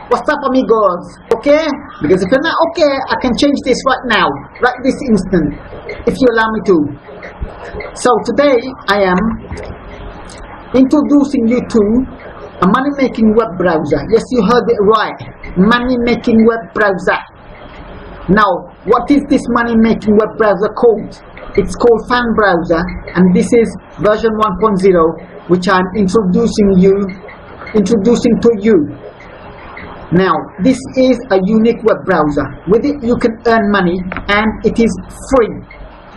What's up, amigos? Okay? Because if you're not okay, I can change this right now, right this instant, if you allow me to. So today I am introducing you to a money-making web browser. Yes, you heard it right. Money-making web browser. Now, what is this money-making web browser called? It's called Fan Browser, and this is version 1.0, which I'm introducing to you. Now, this is a unique web browser. With it, you can earn money, and it is free.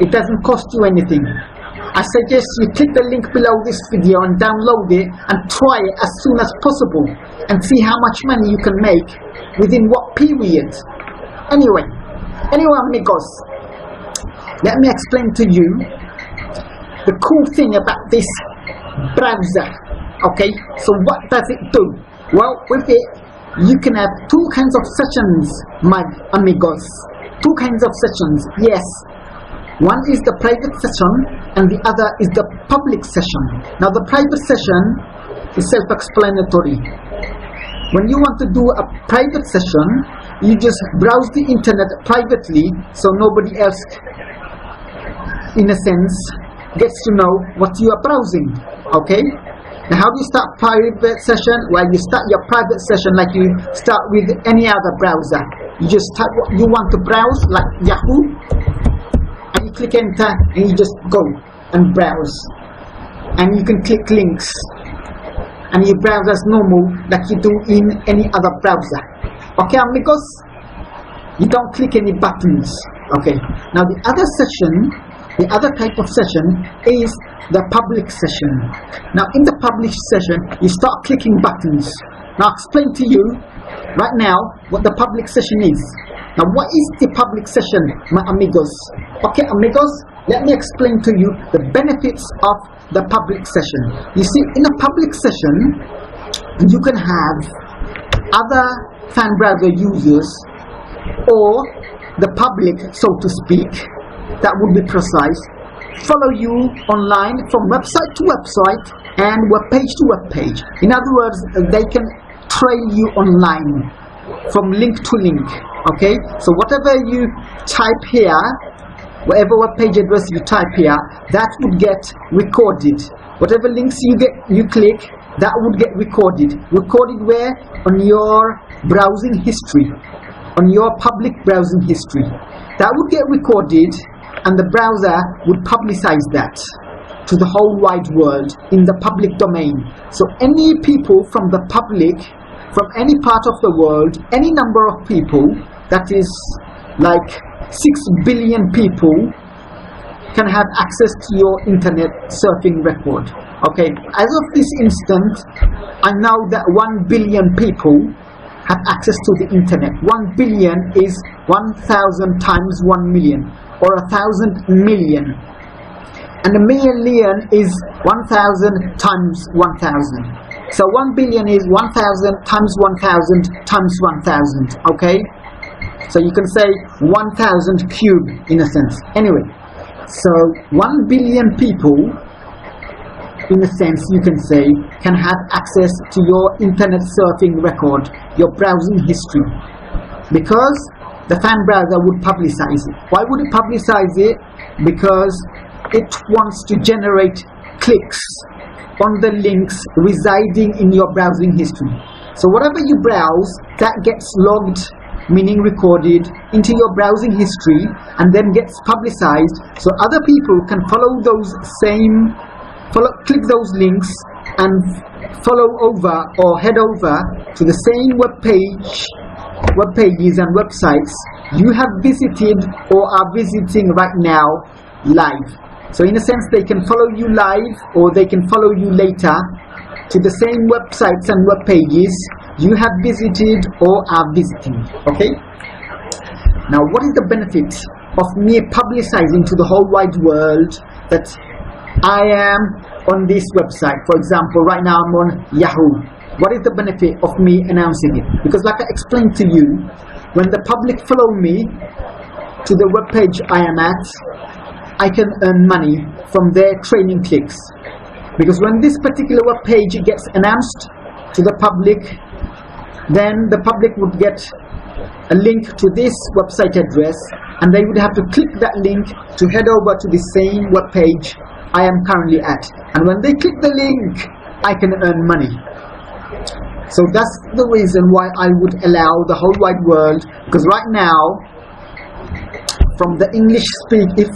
It doesn't cost you anything. I suggest you click the link below this video and download it and try it as soon as possible and see how much money you can make within what period. Anyway, amigos, let me explain to you the cool thing about this browser. Okay, so what does it do? Well, with it, you can have two kinds of sessions, my amigos. Two kinds of sessions, yes. One is the private session and the other is the public session. Now the private session is self-explanatory. When you want to do a private session, you just browse the internet privately so nobody else, in a sense, gets to know what you are browsing. Okay? Now how do you start private session? Well, you start your private session like you start with any other browser. You just type what you want to browse, like Yahoo, and you click enter and you just go and browse, and you can click links and you browse as normal like you do in any other browser. Okay, amigos? You don't click any buttons. Okay, now the other session, the other type of session is the public session. Now in the public session, you start clicking buttons. Now I'll explain to you right now what the public session is. Now what is the public session, my amigos? Okay, amigos, let me explain to you the benefits of the public session. You see, in a public session, you can have other fan browser users, or the public, so to speak, that would be precise, follow you online from website to website and web page to web page. In other words, they can trail you online from link to link. Okay, so whatever you type here, whatever web page address you type here, that would get recorded. Whatever links you click, that would get recorded. Recorded where? On your browsing history, on your public browsing history. That would get recorded, and the browser would publicize that to the whole wide world in the public domain. So any people from the public, from any part of the world, any number of people, that is like 6 billion people, can have access to your internet surfing record. Okay, as of this instant, I know that 1 billion people have access to the internet. 1 billion is 1,000 times 1 million, or 1,000 million. And a million is 1,000 times 1,000. So 1 billion is 1,000 times 1,000 times 1,000. Okay? So you can say 1,000 cube in a sense. Anyway, so 1 billion people, in a sense, you can say, can have access to your internet surfing record, your browsing history, because the fan browser would publicize it. Why would it publicize it? Because it wants to generate clicks on the links residing in your browsing history. So whatever you browse, that gets logged, meaning recorded, into your browsing history, and then gets publicized, so other people can follow those same, click those links and follow over or head over to the same web pages and websites you have visited or are visiting right now live. So in a sense, they can follow you live, or they can follow you later to the same websites and web pages you have visited or are visiting. Okay? Now, what is the benefit of me publicizing to the whole wide world that I am on this website? For example, right now I'm on Yahoo. What is the benefit of me announcing it? Because like I explained to you, when the public follow me to the web page I am at, I can earn money from their training clicks. Because when this particular web page gets announced to the public, then the public would get a link to this website address, and they would have to click that link to head over to the same web page I am currently at. And when they click the link, I can earn money. So that's the reason why I would allow the whole wide world, because right now, from the if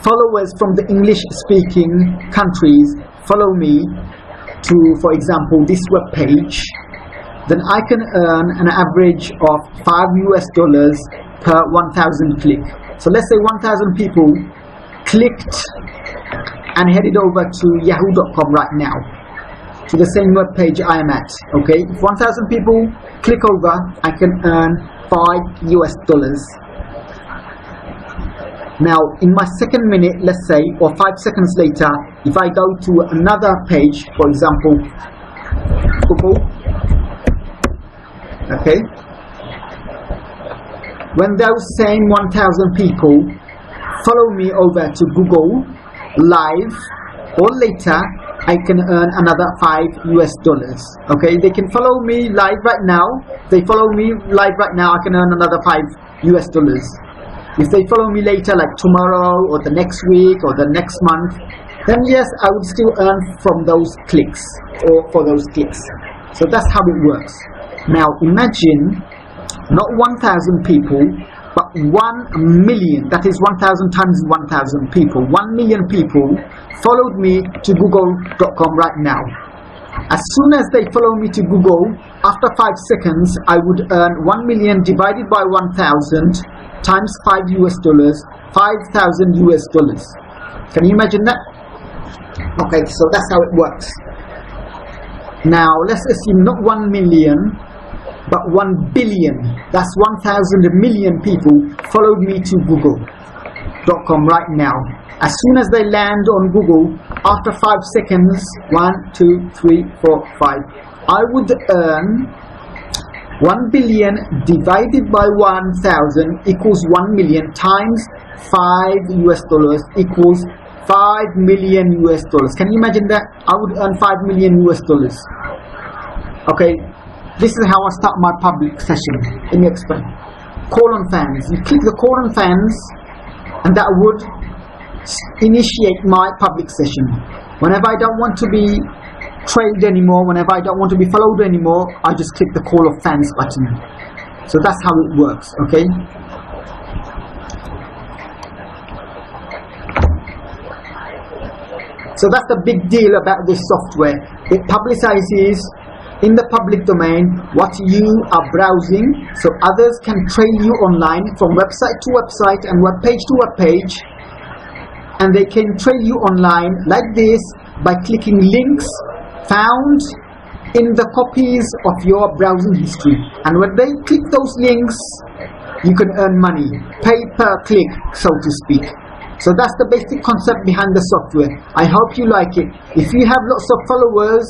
followers from the English speaking countries follow me to, for example, this web page, then I can earn an average of $5 per 1,000 click. So let's say 1,000 people clicked and headed over to yahoo.com right now, to the same web page I am at. Okay, if 1,000 people click over, I can earn $5. Now in my second minute, let's say, or 5 seconds later, if I go to another page, for example, Google, okay, when those same 1,000 people follow me over to Google live or later, I can earn another $5. Okay, they can follow me live right now. They follow me live right now, I can earn another $5. If they follow me later, like tomorrow or the next week or the next month, then yes, I would still earn from those clicks, or for those clicks. So that's how it works. Now imagine not 1,000 people, but 1 million, that is 1,000 times 1,000 people, 1 million people followed me to google.com right now. As soon as they follow me to Google, after 5 seconds, I would earn 1 million divided by 1,000 times $5, $5,000. Can you imagine that? Okay, so that's how it works. Now let's assume not 1 million, but 1 billion. That's 1,000 million people followed me to google.com right now. As soon as they land on Google, after 5 seconds, 1, 2, 3, 4, 5, I would earn 1 billion divided by 1,000 equals 1 million times $5 equals $5 million. Can you imagine that? I would earn $5 million. Okay, this is how I start my public session. Let me explain. Call on fans. You click the call on fans, and that would initiate my public session. Whenever I don't want to be trailed anymore, whenever I don't want to be followed anymore, I just click the call of fans button. So that's how it works. Okay, so that's the big deal about this software. It publicizes in the public domain what you are browsing, so others can trail you online from website to website and web page to web page, and they can trail you online like this by clicking links found in the copies of your browsing history. And when they click those links, you can earn money, pay per click, so to speak. So that's the basic concept behind the software. I hope you like it. If you have lots of followers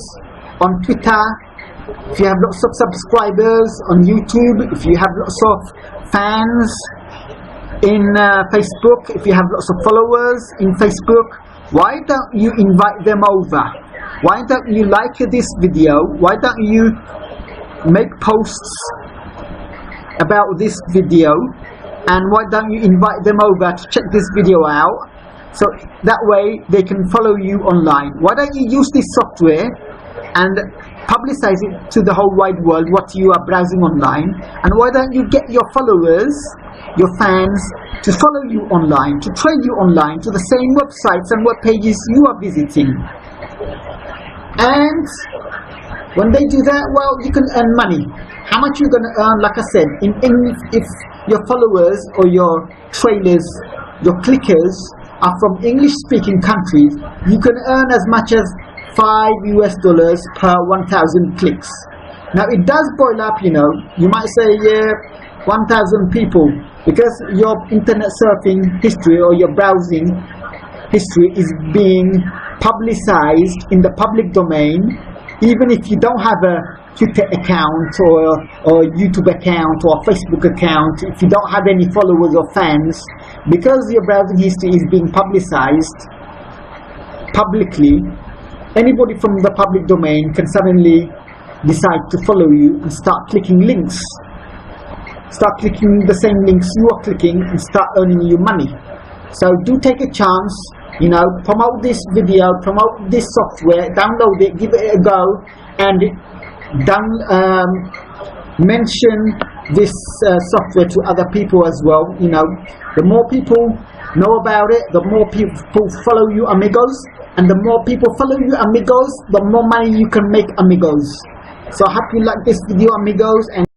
on Twitter, if you have lots of subscribers on YouTube, if you have lots of fans in Facebook, if you have lots of followers in Facebook, why don't you invite them over? Why don't you like this video? Why don't you make posts about this video? And why don't you invite them over to check this video out? So that way they can follow you online. Why don't you use this software and publicize it to the whole wide world what you are browsing online? And why don't you get your followers, your fans, to follow you online, to trail you online to the same websites and web pages you are visiting? And when they do that, well, you can earn money. How much you're going to earn? Like I said, if your followers or your trailers, your clickers are from English-speaking countries, you can earn as much as $5 per 1,000 clicks. Now it does boil up, you know. You might say, yeah, 1,000 people, because your internet surfing history or your browsing history is being publicized in the public domain. Even if you don't have a Twitter account or YouTube account or Facebook account, if you don't have any followers or fans, because your browsing history is being publicized publicly, anybody from the public domain can suddenly decide to follow you and start clicking links. Start clicking the same links you are clicking and start earning you money. So do take a chance, you know, promote this video, promote this software, download it, give it a go, and mention this software to other people as well. You know, the more people know about it, the more people follow you, amigos, and the more people follow you, amigos, the more money you can make, amigos. So I hope you like this video, amigos, and